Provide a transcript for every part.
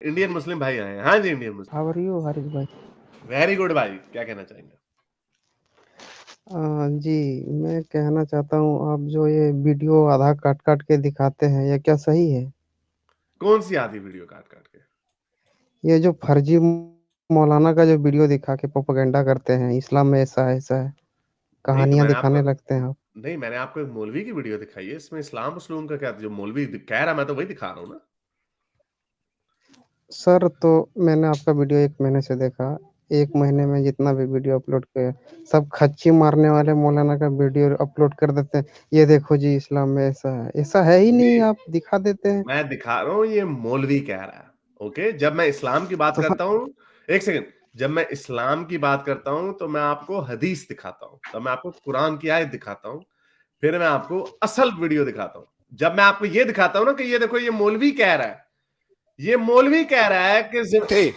Indian Muslim भाई आए हैं। हाँ जी, Indian Muslim. How are you Haris भाई? वेरी गुड भाई, क्या कहना चाहेंगे? जी, मैं कहना चाहता हूँ आप जो ये वीडियो आधा काट काट के दिखाते हैं, ये क्या सही है? कौन सी आधी वीडियो काट काट के? ये जो फर्जी मौलाना का जो वीडियो दिखा के प्रोपेगेंडा करते हैं, इस्लाम में ऐसा है, नहीं तो कहानियां मैंने आपको दिखाने लगते हैं आप। नहीं, मैंने आपको एक मौलवी की वीडियो दिखाई है, इसमें इस्लाम उस्लूम का क्या? जो मौलवी कह रहा, मैं तो वही दिखा रहा हूँ ना। सर, तो मैंने आपका वीडियो 1 महीने से देखा। 1 महीने में जितना भी वीडियो अपलोड किया, सब खच्ची मारने वाले मौलाना का वीडियो अपलोड कर देते हैं। ये देखो जी, इस्लाम में ऐसा है ही नहीं, ये आप दिखा देते हैं। मैं दिखा रहा हूँ, ये मौलवी कह रहा है। ओके, जब मैं इस्लाम की बात तो सर, करता हूँ, एक सेकंड, जब मैं इस्लाम की बात करता हूँ तो मैं आपको हदीस दिखाता हूँ, तब मैं आपको कुरान की आयत दिखाता हूँ, फिर मैं आपको असल वीडियो दिखाता हूँ। जब मैं आपको ये दिखाता हूँ ना कि ये देखो, ये मौलवी कह रहा है, ये मौलवी कह रहा है थे।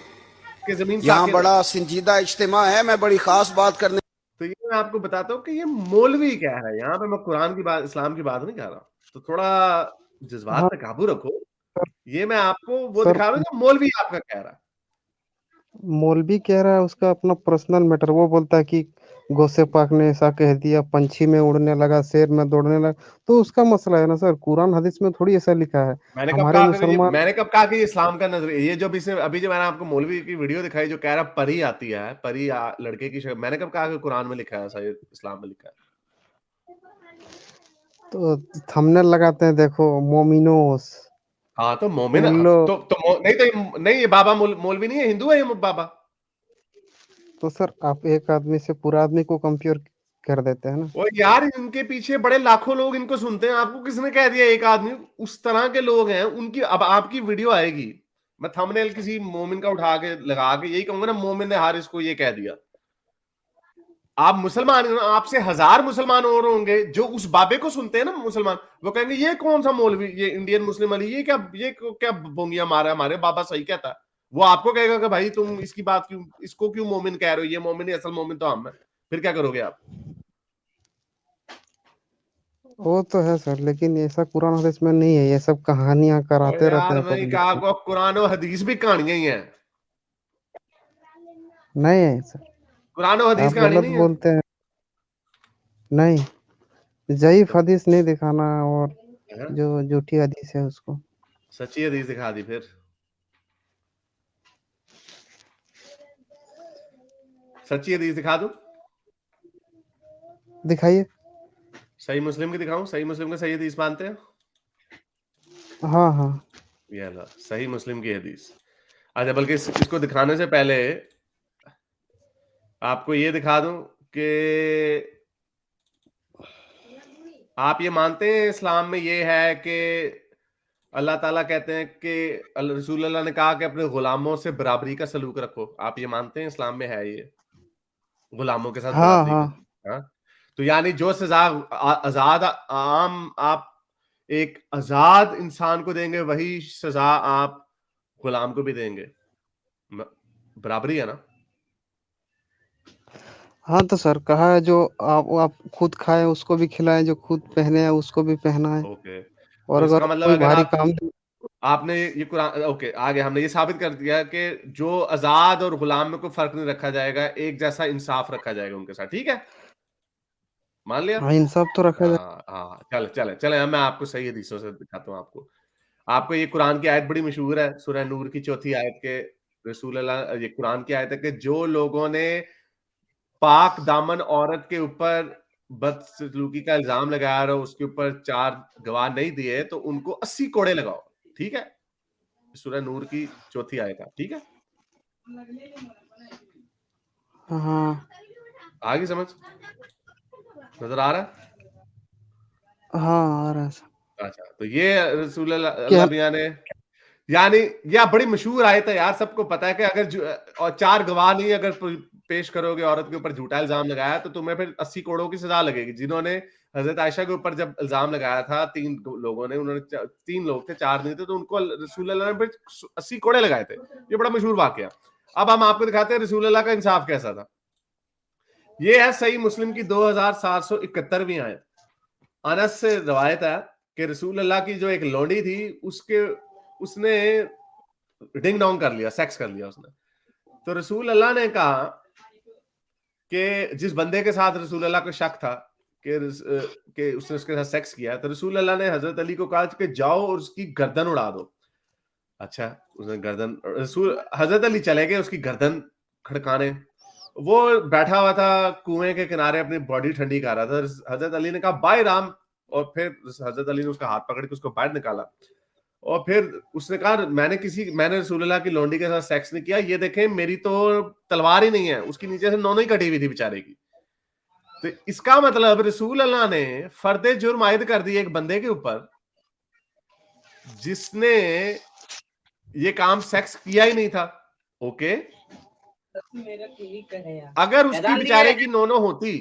कि जमीन यहाँ साकिन है, बड़ा संजीदा इज्तिमा है, मैं बड़ी खास बात करने। तो ये मैं आपको बताता हूँ कि ये मौलवी कह रहा है। यहाँ पे मैं कुरान की बात, इस्लाम की बात नहीं कर रहा। तो थोड़ा जज्बात हाँ पे काबू रखो। सर। ये मैं आपको वो सर, दिखा रहा हूँ जो मौलवी आपका कह रहा है। मौलवी कह रहा है, उसका अपना पर्सनल मैटर। वो बोलता है कि गौसे पाक ने ऐसा कह दिया, पंछी में उड़ने लगा, शेर में दौड़ने लगा। तो उसका मसला है ना सर, कुरान हदीस में थोड़ी ऐसा लिखा है। हमारे मुसलमान। मैंने कब कहा कि ये इस्लाम का नजरिया? ये जो अभी जो मैंने आपको मौलवी की वीडियो दिखाई जो कह रहा परी आती है, परी लड़के की शक्ल, मैंने कब कहा कि कुरान में लिखा है ऐसा, ये इस्लाम में लिखा है? तो थंबनेल लगाते हैं, देखो मोमिनोस। हाँ तो मोमिन, सुन लो। नहीं तो नहीं, ये बाबा मौलवी नहीं है, हिंदू है ये बाबा। तो सर, आप एक आदमी से पूरा आदमी को कंपेयर कर देते हैं ना। और यार, इनके पीछे बड़े लाखों लोग इनको सुनते हैं। आपको किसने कह दिया एक आदमी? उस तरह के लोग हैं उनकी। अब आपकी वीडियो आएगी, मैं थंबनेल किसी मोमिन का उठा के लगा के यही कहूंगा ना, मोमिन ने हारिस को ये कह दिया। आप मुसलमान हैं, आपसे 1000 मुसलमान और होंगे जो उस बाबे को सुनते हैं ना मुसलमान, वो कहेंगे ये कौन सा मौलवी, ये इंडियन मुस्लिम अली, ये क्या बोंगिया मारा, हमारे बाबा सही कहता है। वो आपको कहेगा कि भाई तुम इसकी बात क्यों, इसको क्यों मोमिन कह रहे हो, ये मोमिन है, असल मोमिन तो हम है। फिर क्या करोगे आप? वो तो है सर, लेकिन ऐसा कुरान हदीस में नहीं है। ये सब कहानियां और कराते रहते यार हैं भाई, पब्लिक कहा को। को कुरान और हदीस भी कहानियां ही हैं। नहीं है सर, कुरान और हदीस आप कहानी गलत नहीं है। बोलते हैं। नहीं, ज़ईफ़ हदीस नहीं दिखाना, और हाँ? जो झूठी हदीस है उसको। सच्ची हदीस दिखा दी फिर। सच्ची हदीस दिखा दूं? दिखाइए। सही मुस्लिम की दिखाऊं? सही मुस्लिम का सही हदीस मानते हैं? हाँ हाँ। ये लो, सही मुस्लिम की हदीस। अच्छा, बल्कि इसको दिखाने से पहले आपको ये दिखा दूं कि आप ये मानते हैं इस्लाम में ये है कि अल्लाह ताला कहते हैं कि रसूल अल्लाह ने कहा कि अपने गुलामों से बराबरी का सलूक रखो। आप ये मानते हैं इस्लाम में है ये, गुलामों के साथ हाँ बराबरी का? हाँ। हाँ, तो यानी जो सजा आजाद आम आप एक आजाद इंसान को देंगे, वही सजा आप गुलाम को भी देंगे। म- बराबरी है ना? हाँ, तो सर कहा है, जो आप खुद खाएँ उसको भी खिलाएँ, जो खुद पहने हैं उसको भी पहनाएँ। ओके, और तो अगर इसका मतलब कोई अगर भारी आप काम दे। आपने ये कुरान, ओके, आगे हमने ये साबित कर दिया कि जो आजाद और गुलाम में कोई फर्क नहीं रखा जाएगा, एक जैसा इंसाफ रखा जाएगा उनके साथ। ठीक है, मान लिया। हाँ, इंसाफ तो रखा जाए। हाँ हाँ, चले चले चले, मैं आपको सही हदीसों से दिखाता हूँ आपको। आपको ये कुरान की आयत बड़ी मशहूर है, सूरह नूर की 4थी आयत के, रसूल अल्लाह, ये कुरान की आयत है कि जो लोगों ने पाक दामन औरत के ऊपर बदसलूकी का इल्जाम लगाया और उसके ऊपर 4 गवाह नहीं दिए, तो उनको 80 कोड़े लगाओ। ठीक है, सूरह नूर की 4थी आयत है। ठीक है, हाँ, आगे समझ नजर आ रहा है? हाँ, आ रहा है सर। अच्छा, तो ये रसूल क्या? अल्लाह मियां ने, यानी यह बड़ी मशहूर आयत है यार, सबको पता है कि अगर और 4 गवाह नहीं अगर पेश करोगे, औरत के ऊपर झूठा इल्जाम लगाया, तो तुम्हें फिर 80 कोड़ों की सजा लगेगी। जिन्होंने हजरत आयशा के ऊपर जब इल्जाम लगाया था, 3 लोगों ने, उन्होंने 3 लोग थे, 4 नहीं थे, तो उनको रसूल अल्लाह ने फिर 80 कोड़े लगाए थे। ये बड़ा मशहूर वाकया। अब हम आपको दिखाते हैं रसूल अल्लाह का इंसाफ कैसा था। ये है सही मुस्लिम की 2771वीं आयत। अनस से रवायत है कि रसूल अल्लाह की जो एक लौंडी थी, उसने डिंग डोंग कर लिया, सेक्स कर लिया उसने। तो रसूल अल्लाह ने कहा कि जिस बंदे के साथ रसूल अल्लाह को शक था कि उसने उसके साथ सेक्स किया, तो रसूल अल्लाह ने हजरत अली को कहा कि जाओ और उसकी गर्दन उड़ा दो। अच्छा, उसने गर्दन, रसूल हजरत अली चले गए उसकी गर्दन खड़काने। वो बैठा हुआ था कुएं के किनारे, अपनी बॉडी ठंडी कर रहा था। हजरत अली ने कहा बाय राम, और फिर हजरत अली ने उसका हाथ पकड़ के उसको बाहर निकाला। और फिर उसने कहा मैंने रसूलुल्लाह की लौंडी के साथ सेक्स नहीं किया, ये देखें मेरी तो तलवार ही नहीं है, उसकी नीचे से नौनों ही कटी हुई थी बेचारे की। तो इसका मतलब रसूल अल्लाह ने फर्दे जुर्म आयद कर दिए एक बंदे के ऊपर जिसने ये काम सेक्स किया ही नहीं था। ओके, अगर उसकी बेचारे की नौनो होती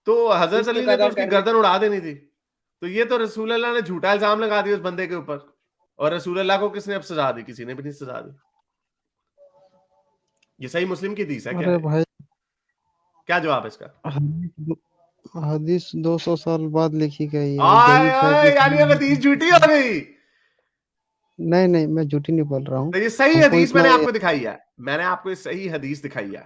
तो हजरत अली ने तो उसकी गर्दन उड़ा देनी थी। तो ये तो रसूल अल्लाह ने झूठा इल्जाम लगा दिया उस बंदे के ऊपर, और रसूल अल्लाह को किसने अब सजा दी? किसी ने भी नहीं सजा दी। ये सही मुस्लिम की हदीस है क्या? अरे भाई, क्या जवाब है इसका? हदीस 200 साल बाद लिखी गई है, आए दईफ है आए, कि यानी अब हदीस झूठी हो गई। नहीं नहीं, मैं झूठी नहीं बोल रहा हूँ। तो ये सही हमको हदीस इतना मैंने आपको दिखाई है, मैंने आपको ये सही हदीस दिखाई है।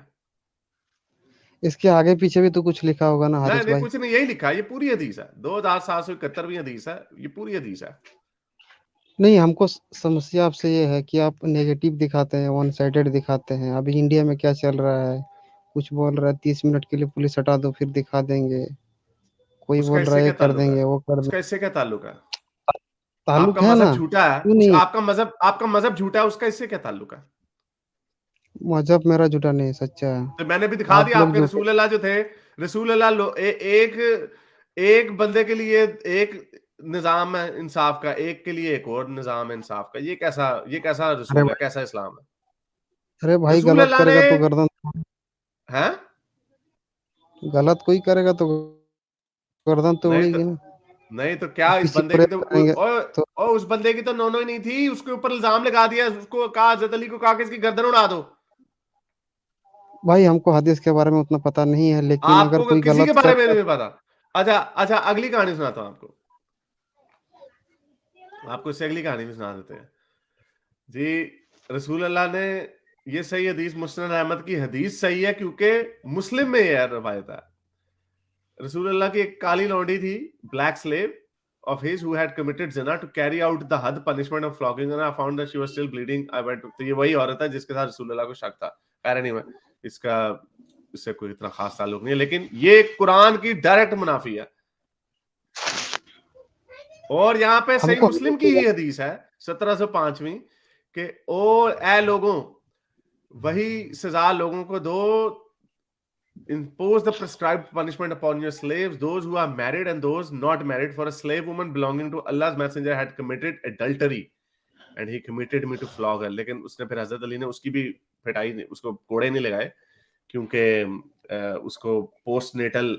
इसके आगे पीछे भी तो कुछ लिखा होगा ना नहीं हारिस नहीं, भाई? कुछ नहीं, यही लिखा है, ये पूरी हदीस है, 2771वीं हदीस है, ये पूरी हदीस है। नहीं, हमको समस्या आपसे ये है कि आप नेगेटिव दिखाते हैं, वन साइडेड दिखाते हैं। अभी इंडिया में क्या चल रहा है, कुछ बोल रहा है 30 मिनट के लिए पुलिस हटा दो फिर दिखा देंगे, कोई उसका बोल रहा इससे है ये क्या कर ताल्लुक है? देंगे वो कर उसका देंगे। इससे क्या ताल्लुक है? ताल्लुक आपका है मजहब ना, झूठा है, क्यों नहीं? आपका मजहब झूठा है, उसका इससे क्या ताल्लुक है? मजहब मेरा झूठा नहीं है, सच्चा है। तो मैंने भी दिखा आप दिया, लोग आपके झूठे। रसूल अल्लाह जो थे, रसूल अल्लाह एक बंदे के लिए एक निजाम है इंसाफ का, एक के लिए एक और निजाम है इंसाफ का। ये कैसा अरे रसूल है, भाई, कैसा इस्लाम है? अरे भाई, रसूल गलत अल्लाह ने करेगा तो गर्दन, है, गलत कोई करेगा तो गर्दन तो नहीं तो उड़ेगी ना। नहीं तो क्या इस किसी बंदे की प्रेस तो करेंगे तो और उस बंदे की तो नौनो ही नहीं थी, उसके ऊपर इल्जाम लगा दिया, उसको कहा, हजरत अली को कहा कि इसकी गर्दन उड़ा दो। भाई, हमको हदीस के बारे में उतना पता नहीं है, लेकिन अगर आपको कोई किसी के गलत बारे कर में रहा है नहीं पता? अच्छा अच्छा, अगली कहानी सुनाता हूं आपको, इससे अगली कहानी भी सुना देते हैं जी। रसूल अल्लाह ने, ये सही हदीस मुस्नद अहमद की हदीस सही है क्योंकि मुस्लिम में यह रवायत है। रसूल अल्लाह की एक काली लौंडी थी, black slave of his who had committed zina to carry out the had punishment of flogging, and I found that she was still bleeding. I went to, तो ये वही औरत है जिसके साथ रसूल अल्लाह को शक था। खैर नहीं, इसका इससे कोई इतना खास ताल्लुक नहीं है, लेकिन ये कुरान की डायरेक्ट मुनाफी है। और यहाँ पे सही हमको मुस्लिम की ही हदीस है 1705वीं के, ओ ए लोगों, वही सजा लोगों को दो, impose the prescribed punishment upon your slaves, those who are married and those not married, for a slave woman belonging to Allah's messenger had committed adultery and he committed me to flog her। लेकिन उसने फिर हजरत अली ने उसकी भी पिटाई नहीं, उसको कोड़े नहीं लगाए, क्योंकि उसको पोस्ट नेटल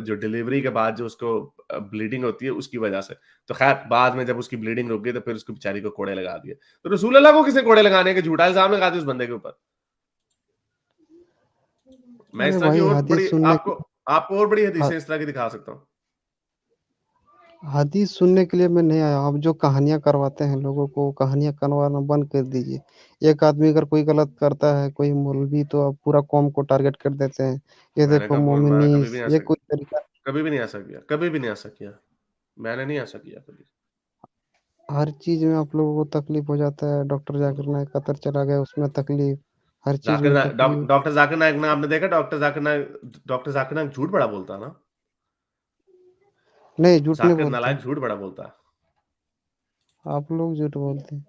जो डिलीवरी के बाद जो उसको ब्लीडिंग होती है उसकी वजह से। तो खैर बाद में जब उसकी ब्लीडिंग रुक गई तो फिर उसकी बेचारी को कोड़े लगा दिए। तो रसूल अल्लाह को किसने कोड़े लगाने के झूठा इल्जाम लगा दिया उस बंदे के ऊपर? मैं अरे इस तरह की भाई, और बड़ी हदीस सुनने आपको और बड़ी हदीसें ह- इस तरह की दिखा सकता हूँ। हदीस सुनने के लिए मैं नहीं आया। आप जो कहानियां करवाते हैं लोगों को, कहानियां करवाना बंद कर दीजिए। एक आदमी अगर कोई गलत करता है, कोई मौलवी, तो आप पूरा कौम को टारगेट कर देते हैं। ये देखो मैंने कभी भी मोमिनीस, नहीं ये ऐसा कोई तरीका। कभी भी नहीं ऐसा किया, कभी भी नहीं ऐसा किया, मैंने नहीं ऐसा किया कभी। हर चीज में आप लोगों को तकलीफ हो जाता है। डॉक्टर जाकिर नायक कतर चला गया, उसमें तकलीफ, हर चीज में तकलीफ। डॉक्टर जाकिर नायक ने, आपने देखा डॉक्टर जाकिर नायक झूठ बड़ा बोलता है ना? नहीं, झूठ नहीं जाकिर बोलते। नालायक झूठ बड़ा बोलता है। आप लोग झूठ बोलते हैं।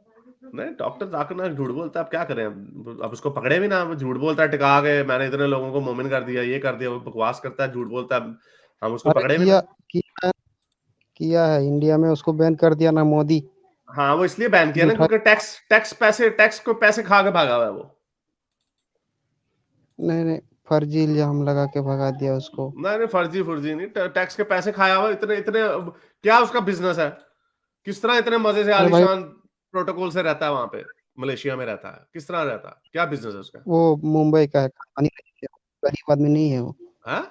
नहीं, डॉक्टर जाकिर नायक झूठ बोलता है, अब क्या करें? अब उसको पकड़े भी ना, झूठ बोलता है टिका के, मैंने इतने लोगों को मोमिन कर दिया, ये कर दिया, वो बकवास करता है, झूठ बोलता है, हम उसको अरे पकड़े भी किया, ना। किया किया है इंडिया में, उसको बैन कर दिया ना मोदी। हाँ, वो इसलिए बैन किया ना झूठा। क्योंकि टैक्स को पैसे खा के भागा हुआ है वो। नहीं नहीं, फर्जी इल्जाम लगा के भगा दिया उसको। नहीं, फर्जी नहीं, टैक्स के पैसे खाया हुआ, इतने इतने क्या उसका बिजनेस है? किस तरह इतने मजे से अरे भाई, आलीशान प्रोटोकॉल से रहता है वहां पे, मलेशिया में रहता है, किस तरह रहता है, क्या बिजनेस है उसका? वो मुंबई का है, खानदानी नहीं है, गरीब आदमी नहीं है वो। हाँ?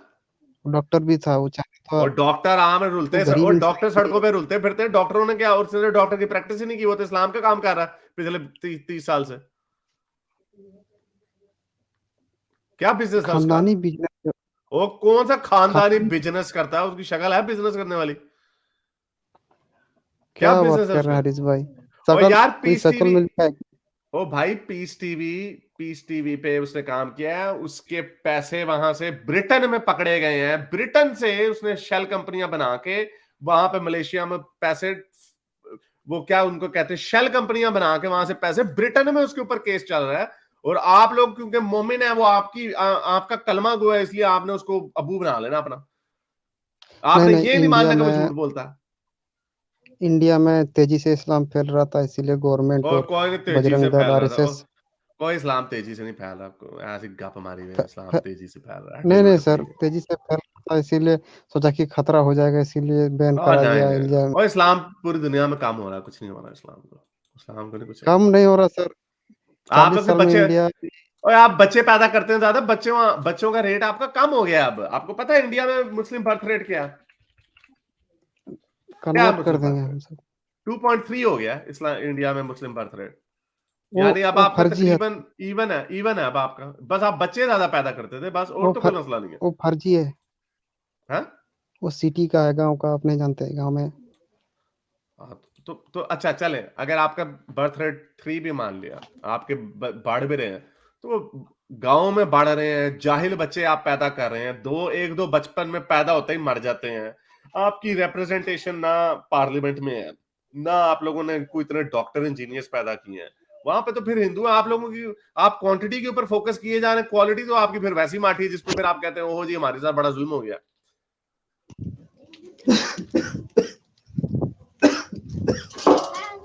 डॉक्टर भी था, वो चाहे तो और डॉक्टर आम रुलते वो हैं, गरीब और इंसान डॉक्टर के लिए। सड़कों पे रुलते फिरते हैं, डॉक्टरों ने क्या, और उसने डॉक्टर की प्रैक्टिस ही नहीं की, वो तो इस्लाम का काम कर रहा है, पिछले 30 साल से? क्या बिजनेस था उसका? खानदानी बिजनेस। वो कौन सा खानदानी खानदानी बिजनेस करता है? उसकी शक्ल है बिजनेस करने वाली? क्या क्या बात बिजनेस है कर रहे उसका? हैं हरीश भाई? और शकल यार कोई पीस शकल टीवी, मिलता है? ओ भाई पीस टीवी पे उसने काम किया है, उसके पैसे वहां से ब्रिटेन में पकड़े गए हैं, ब्रिटेन से उसने शेल कंपनियां बना के वहां पे मलेशिया में पैसे, वो क्या उनको कहते हैं, शेल कंपनियां बना के वहां से पैसे, ब्रिटेन में उसके ऊपर केस चल रहा है। और आप लोग क्योंकि मोमिन है, वो आपका कलमा गो है, इसलिए आपने उसको अबू बना लेना अपना। नहीं आपने नहीं, ये नहीं मानना कि वो झूठ बोलता है। इंडिया में तेजी से इस्लाम फैल रहा था, इसीलिए गवर्नमेंट और और कोई तेजी से बजरंग दल फैल रहा था, और आरएसएस। कोई इस्लाम तेजी से नहीं फैल रहा। आपको ऐसी गप मारी हुई है, इस्लाम तेजी से फैल रहा है, नहीं नहीं ढिल्लों सर, पड़ी है। तेजी से फैल रहा था, इसीलिए सोचा कि खतरा हो जाएगा, इसीलिए बैन और करा नहीं दिया नहीं, इंडिया में। और इस्लाम पूरी दुनिया में काम हो रहा है, कुछ नहीं हो रहा इस्लाम को, इस्लाम को नहीं कुछ है। कम नहीं हो रहा सर। आप 40 लोग के साल में बच्चे, इंडिया और आप बच्चे पैदा करते हैं ज्यादा, बच्चों का रेट आपका कम हो गया है। अब आपको पता है इंडिया में मुस्लिम बर्थ रेट क्या है? क्या है कन्वर्ट कर मुस्लिम देंगे बर्थ रेट? हम सब। 2.3 हो गया है इस्लाम इंडिया में मुस्लिम बर्थ रेट। वो यानी अब वो आपका फर्जी है। तकरीबन इवन है अब आपका। बस आप बच्चे ज्यादा पैदा करते थे बस, और वो तो कोई फर, मसला नहीं है। वो फर्जी है। हाँ? वो सिटी का है, गांव का आप नहीं जानते, गांव में। हाँ, तो अच्छा चले, अगर आपका बर्थ रेट 3 भी मान लिया, आपके बढ़ भी रहे हैं, तो गांव में बढ़ रहे हैं, जाहिल बच्चे आप पैदा कर रहे हैं, एक दो बचपन में पैदा होते ही मर जाते हैं। आपकी रिप्रेजेंटेशन ना पार्लियामेंट में है, ना आप लोगों ने कोई इतने डॉक्टर इंजीनियर्स पैदा किए हैं वहां पे। तो फिर हिंदू आप लोगों की, आप क्वांटिटी के ऊपर फोकस किए जा रहे हैं, क्वालिटी तो आपकी फिर वैसी माठी है जिसपे फिर आप कहते हैं ओहो जी हमारे साथ बड़ा जुल्म हो गया।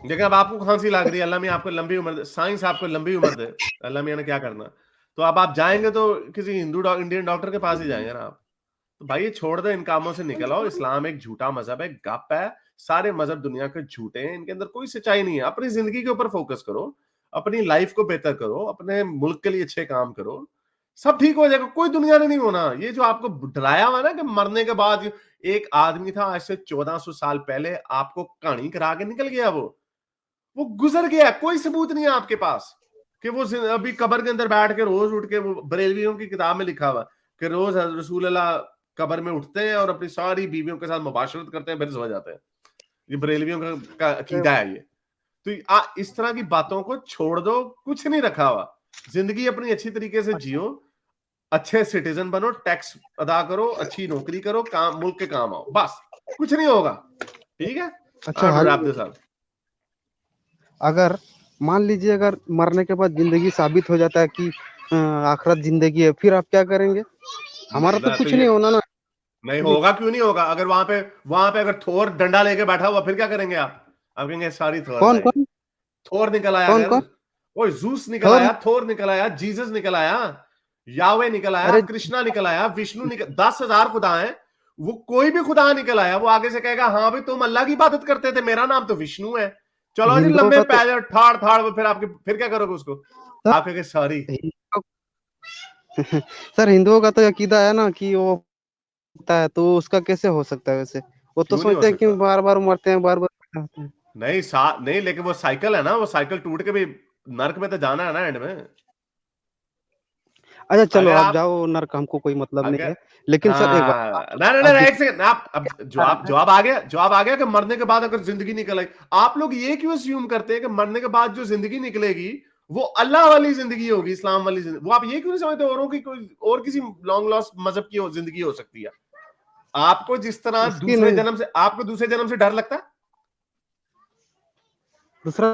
देखिए अब आपको खांसी लग रही है, अल्लाह मियां आपको लंबी उम्र दे, साइंस आपको लंबी उम्र दे, अल्लाह मियां ने क्या करना। तो अब आप जाएंगे तो किसी इंडियन डॉक्टर के पास ही जाएंगे ना आप। तो भाई ये छोड़ दो, इन कामों से निकल आओ। इस्लाम एक झूठा मजहब है, गप है। सारे मजहब दुनिया के झूठे हैं, इनके अंदर कोई सच्चाई नहीं है। अपनी जिंदगी के ऊपर फोकस करो, अपनी लाइफ को बेहतर करो, अपने मुल्क के लिए अच्छे काम करो, सब ठीक हो जाएगा। कोई दुनिया में नहीं होना। ये जो आपको डराया हुआ ना कि मरने के बाद, एक आदमी था आज से 1400 साल पहले, आपको कहानी करा के निकल गया, वो गुजर गया। कोई सबूत नहीं है आपके पास कि वो अभी कब्र के अंदर बैठ के रोज उठ के, वो बरेलवियों की किताब में लिखा हुआ कि रोज रसूल अल्लाह कब्र में उठते हैं और अपनी सारी बीवियों के साथ मुबाशरत करते हैं, फिर सो जाते हैं। ये बरेलवियों का अकीदा है ये। तो इस तरह की बातों को छोड़ दो, कुछ नहीं रखा हुआ। जिंदगी अपनी अच्छी तरीके से जियो, अच्छे सिटीजन बनो, टैक्स अदा करो, अच्छी नौकरी करो, काम मुल्क के काम आओ, बस कुछ नहीं होगा। ठीक है? अच्छा हरी, साहब, अगर मान लीजिए अगर मरने के बाद जिंदगी साबित हो जाता है कि आखिरत जिंदगी है, फिर आप क्या करेंगे? हमारा तो तो कुछ ये नहीं होना ना। नहीं होगा, क्यों नहीं होगा? अगर वहां पे अगर थोर डंडा लेके बैठा हुआ, फिर क्या करेंगे आप कहेंगे सॉरी थोर कौन भाई। कौन थोर निकल आया, कौन अगर कौन वो जूस निकल थोर? आया, थोर निकल आया, जीसस निकल आया, यावे निकल आया, अरे कृष्णा निकल आया, विष्णु निकल, 10,000 खुदा है। वो कोई भी खुदा निकल आया, वो आगे से कहेगा हाँ भाई तुम अल्लाह की इबादत करते थे, मेरा नाम तो विष्णु है। चलो जी हिंदुओं लंबे का तो पैर ठाड़ ठाड़, फिर क्या करोगे उसको? सर, आप कहेंगे सॉरी। सर हिंदुओं का तो अकीदा है ना कि वो होता है, तो उसका कैसे हो सकता है वैसे? वो तो क्यों नहीं हो सोचते हैं कि सकता? बार बार मरते हैं, बार बार पैदा होते हैं। नहीं, लेकिन वो साइकिल है ना, वो साइकिल टूट के भी नर्क में तो जाना है ना एंड में। अच्छा चलो, अगर आप आप जाओ नर्क, हमको कोई मतलब नहीं अगर है। लेकिन सर एक बात, हाँ, ना ना आप ना, एक दिखा सेकंड, आप अब रहे हैं। जवाब आ गया कि मरने के बाद अगर जिंदगी निकल आई। आप लोग ये क्यों अस्यूम करते हैं कि मरने के बाद जो जिंदगी निकलेगी वो अल्लाह वाली जिंदगी होगी, इस्लाम वाली जिंदगी? वो आप ये क्यों नहीं समझते औरों की कोई और किसी लॉन्ग लॉस्ट मजहब की जिंदगी हो सकती है? आपको जिस तरह उसकी नहीं, आपको दूसरे जन्म से डर लगता है? दूसरा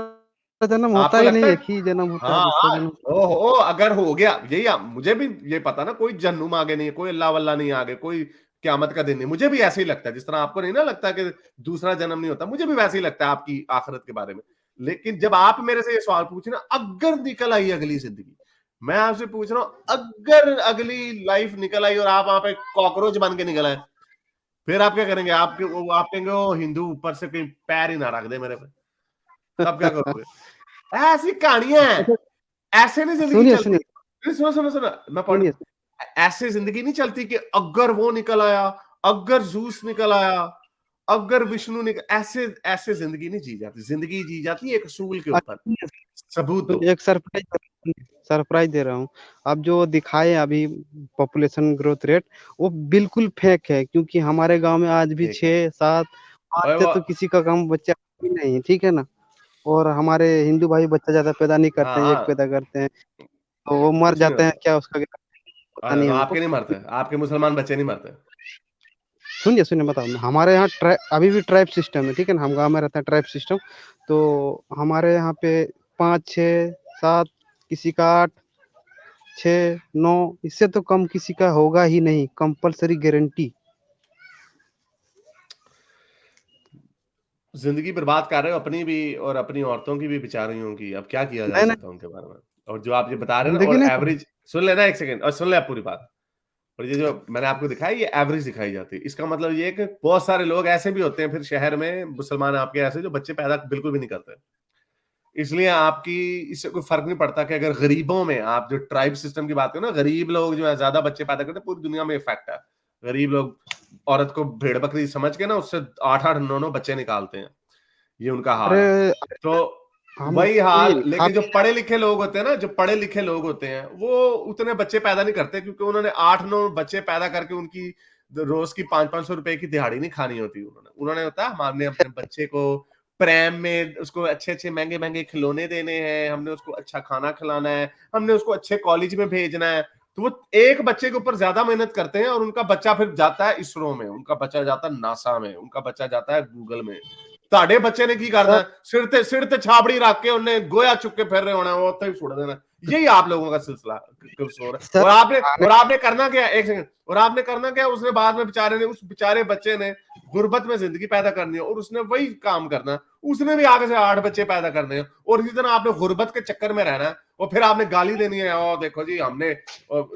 जन्म होता आपको ही लगता नहीं, है? एक ही जन्म होता है, हाँ दूसरा हाँ, जन्म। ओहो, अगर हो गया यही, मुझे भी ये पता ना, कोई जन्नुम आगे नहीं है, कोई अल्लाह वल्लाह नहीं आगे, कोई क्यामत का दिन नहीं। मुझे भी ऐसे ही लगता है, जिस तरह आपको नहीं ना लगता कि दूसरा जन्म नहीं होता, मुझे भी वैसे ही लगता है आपकी आखिरत के बारे में। लेकिन जब आप मेरे से ये सवाल पूछे ना, अगर निकल आई अगली जिंदगी, मैं आपसे पूछ रहा हूं, अगर अगली लाइफ निकल आई और आप वहां पे कॉकरोच बन के निकल आए, फिर आप क्या करेंगे? आप कहेंगे ओ हिंदू ऊपर से कहीं पैर ही ना रख दे मेरे पे, तब क्या करोगे? ऐसी कहानियां हैं, अच्छा ऐसे नहीं जिंदगी सुनिए चलती। सुनिए सुनो सुनो सुनो, मैं पॉइंट, सुनिए। ऐसे जिंदगी नहीं चलती कि अगर वो निकल आया, अगर जूस निकल आया, अगर विष्णु निकल, ऐसे ऐसे जिंदगी नहीं जी जाती। जिंदगी जी जाती है एक असूल के अच्छा, ऊपर। सुनिए, सबूत तो दो। एक सरप्राइज दे रहा हूँ। अब जो दिखाए अभी पॉपुलेशन ग्रोथ रेट, वो बिल्कुल फेक है, क्योंकि हमारे गांव में आज भी ठीक है 6 7 और 5 से वो तो किसी का कम बच्चा ही नहीं है, ठीक है ना। और हमारे हिंदू भाई बच्चा ज्यादा पैदा नहीं हाँ करते हैं, एक हाँ पैदा करते हैं, तो वो मर कुछ नहीं जाते हैं, होता। क्या उसका पता अरे नहीं तो हमको। आपके नहीं मरते, आपके मुसलमान बच्चे नहीं मरते। सुनिए सुनिए बताओ, हमारे यहाँ अभी भी ट्राइब सिस्टम है, ठीक है ना, हम गांव में रहते हैं ट्राइब सिस्टम। तो हमारे यहाँ पे 5 6 7, किसी का 8 6 9, इससे तो कम किसी का होगा ही नहीं, कंपलसरी गारंटी। जिंदगी बर्बाद कर रहे हो अपनी भी और अपनी औरतों की भी, बेचारियों की। अब क्या किया जा नहीं सकता है उनके बारे में। और जो आप ये बता रहे हैं ना, जिंदगी और नहीं। एवरेज सुन लेना एक सेकंड, और सुन ले आप पूरी बात। और ये जो मैंने आपको दिखाया, ये एवरेज दिखाई जाती है। इसका मतलब ये है कि बहुत सारे लोग ऐसे भी होते हैं फिर शहर में, मुसलमान आपके ऐसे, जो बच्चे पैदा बिल्कुल भी नहीं करते। इसलिए आपकी इससे कोई फर्क नहीं पड़ता कि अगर गरीबों में, आप जो ट्राइब सिस्टम की बात करो ना, गरीब लोग जो है ज्यादा बच्चे पैदा करते हैं, पूरी दुनिया में इफेक्ट है। गरीब लोग औरत को भेड़ बकरी समझ के ना उससे 8 8 9 9 बच्चे निकालते हैं। ये उनका हाल है। अरे तो हम वही हाल, सुनिए लेकिन आप। जो पढ़े लिखे लोग होते हैं ना, जो पढ़े लिखे लोग होते हैं, वो उतने बच्चे पैदा नहीं करते, क्योंकि उन्होंने 8 9 बच्चे पैदा करके उनकी रोज की 500 500 रुपए की दिहाड़ी नहीं खानी होती। उन्होंने होता है, हमने अपने बच्चे को प्रेम में उसको अच्छे अच्छे महंगे महंगे खिलौने देने हैं, हमने उसको अच्छा खाना खिलाना है, हमने उसको अच्छे कॉलेज में भेजना है। तो वो एक बच्चे के ऊपर ज्यादा मेहनत करते हैं, और उनका बच्चा फिर जाता है इसरो में, उनका बच्चा जाता है नासा में, उनका बच्चा जाता है गूगल में। ਤੁਹਾਡੇ ਬੱਚੇ ने की करना सर है, सिर ते छाबड़ी रख के उन्हें गोया चुक के फिर रहे होना, वो उत्थे ही छोड़ देना। यही आप लोगों का सिलसिला कसूर है। सर आने और आपने करना क्या, एक सेकंड, और आपने करना क्या, उसने बाद में बेचारे ने, उस बेचारे बच्चे ने गुर्बत में जिंदगी पैदा करनी है, और उसने वही काम करना, उसने भी आगे से 8 बच्चे पैदा करने हैं, और इसी तरह आपने गुर्बत के चक्कर में रहना है, और फिर आपने गाली देनी है, और देखो जी हमने,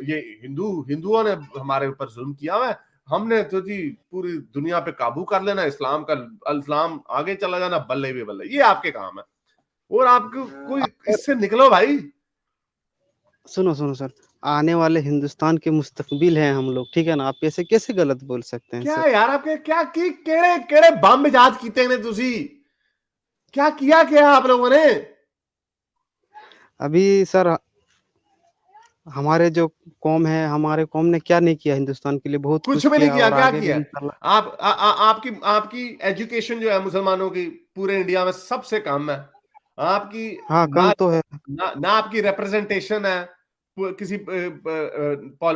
ये हिंदुओं ने हमारे ऊपर जुल्म किया हुआ है, हमने तो जी पूरी दुनिया पे काबू कर लेना, इस्लाम आगे चला जाना, बल्ले भी बल्ले, ये आपके काम है। और आपको कोई सर इससे निकलो भाई। सुनो सुनो सर, आने वाले हिंदुस्तान के मुस्तकबिल हैं हम लोग, ठीक है ना, आप ऐसे कैसे गलत बोल सकते हैं क्या सर। यार, आपके क्या की केड़े केड़े बम इजाद कीते ने तुसी, क्या किया क्या आप लोगों ने। अभी सर हमारे जो कौम है, हमारे कौम ने क्या नहीं किया हिंदुस्तान के लिए, बहुत कुछ कुछ भी नहीं किया किया, और क्या आगे भी किया। इंशाल्लाह। आपकी आपकी एजुकेशन जो है मुसलमानों की पूरे इंडिया में सबसे कम है। आपकी हाँ ना कम तो है। ना आपकी रिप्रेजेंटेशन है, किसी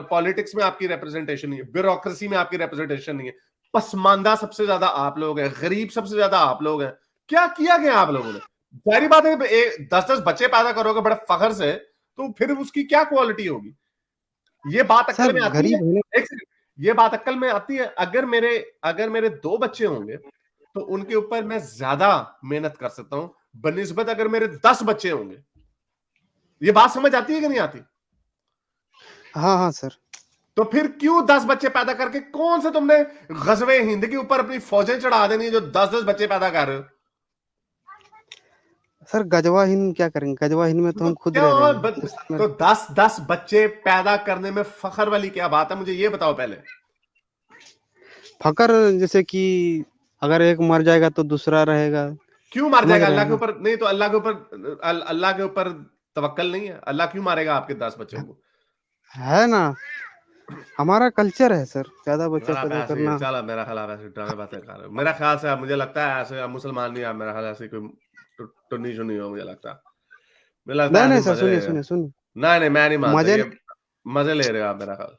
पॉलिटिक्स में आपकी रिप्रेजेंटेशन नहीं है, ब्यूरोक्रेसी में आपकी रिप्रेजेंटेशन नहीं है। पसमानदा सबसे ज्यादा आप लोग हैं, गरीब सबसे ज्यादा आप लोग हैं। क्या किया गया आप लोगों ने। सारी बात है, 10 10 बच्चे पैदा करोगे बड़े फखर से, तो फिर उसकी क्या क्वालिटी होगी। ये बात अक्ल सर में आती है। गरीब होने। एक सेकंड, ये बात अक्ल में आती है। अगर मेरे 2 बच्चे होंगे, तो उनके ऊपर मैं ज्यादा मेहनत कर सकता हूं, बनिस्बत अगर मेरे 10 बच्चे होंगे। ये बात समझ आती है कि नहीं आती। हाँ हाँ सर। तो फिर क्यों 10 बच्चे पैदा करके, कौन से तुमने गजवे हिंद के ऊपर अपनी फौजें चढ़ा देनी है, जो 10 10 बच्चे पैदा कर रहे हो। सर गजवा हिंद क्या करेंगे, गजवा हिंद में तो तो हम खुद रह रहे क्यों हैं हिंदुस्तान में। तो 10 10 बच्चे पैदा करने में फखर वाली क्या बात है, मुझे ये बताओ पहले। फकर जैसे कि अगर एक मर जाएगा तो दूसरा रहेगा, क्यों मार समझ जाएगा, रहे अल्लाह हैं के ना। ऊपर नहीं, तो अल्लाह के ऊपर तवक्कल नहीं है, अल्लाह क्यों मारेगा आपके 10 बच्चों को। है ना, हमारा कल्चर है सर ज्यादा बच्चा अगर आप पैदा ऐसे ही करना। चलो, मेरा ख्याल आप ऐसे ड्रामे बातें कर रहे हो, मेरा ख्याल से मुझे लगता है ऐसे आप मुसलमान नहीं, आप मेरा ख्याल ऐसे कोई टुन्नी शुन्नी हो, मुझे लगता नहीं है ऐसे नहीं ही सर, मजे ले सुनिए रहे हो। सुनिए सुनिए। नहीं नहीं, मैं नहीं मानता मजे ये, मजे ले रहे हो आप मेरा ख्याल।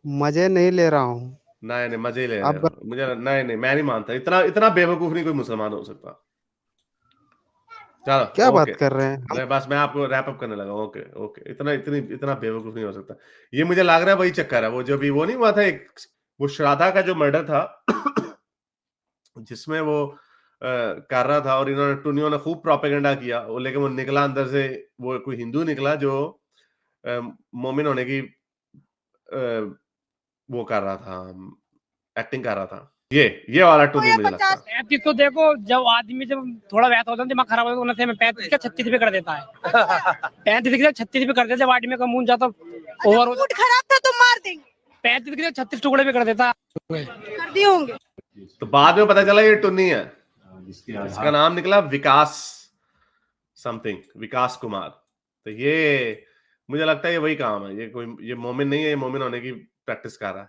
मजे नहीं ले रहा हूँ। नहीं नहीं, मजे ही ले रहे आप हो मुझे, नहीं नहीं, मैं नहीं मानता, इतना इतना बेवकूफ नहीं कोई मुसलमान हो सकता। चलो क्या ओके, बात कर रहे हैं हम। मैं बस मैं आपको रैप अप करने लगा। ओके ओके, इतना बेवकूफ नहीं हो सकता। ये मुझे लग रहा है वही चक्कर है, वो जो भी वो नहीं हुआ था एक, वो श्राद्धा का जो मर्डर था जिसमें वो कर रहा था, और इन्होंने टुनियों ने खूब प्रोपेगेंडा किया वो, लेकिन वो निकला अंदर से, वो कोई हिंदू निकला जो मोमिन होने की वो कर रहा था, एक्टिंग कर रहा था। ये वाला टुनी मुझे लगता है। 35 तो देखो, जब आदमी जब थोड़ा वैसा होता है, दिमाग खराब होता है, नशे में 35 का 36 पे कर देता है। 35 के 36 पे कर देता, जब आदमी का मुंह जाता ओवर, मूड खराब था तो मार देंगे, 35 के 36 टुकड़े पे कर देता। कर दिए होंगे। तो बाद में पता चला ये टुन्नी है। इसका नाम निकला विकास समथिंग, विकास कुमार। तो ये मुझे लगता है ये वही काम है, ये मोमिन नहीं है, ये मोमिन होने की प्रैक्टिस कर रहा है,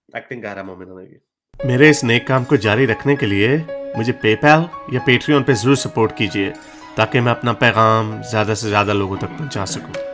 एक्टिंग कर रहा है मोमिन होने की। मेरे इस नेक काम को जारी रखने के लिए मुझे पेपैल या पेट्रियन पे जरूर सपोर्ट कीजिए, ताकि मैं अपना पैगाम ज्यादा से ज्यादा लोगों तक पहुंचा सकूं।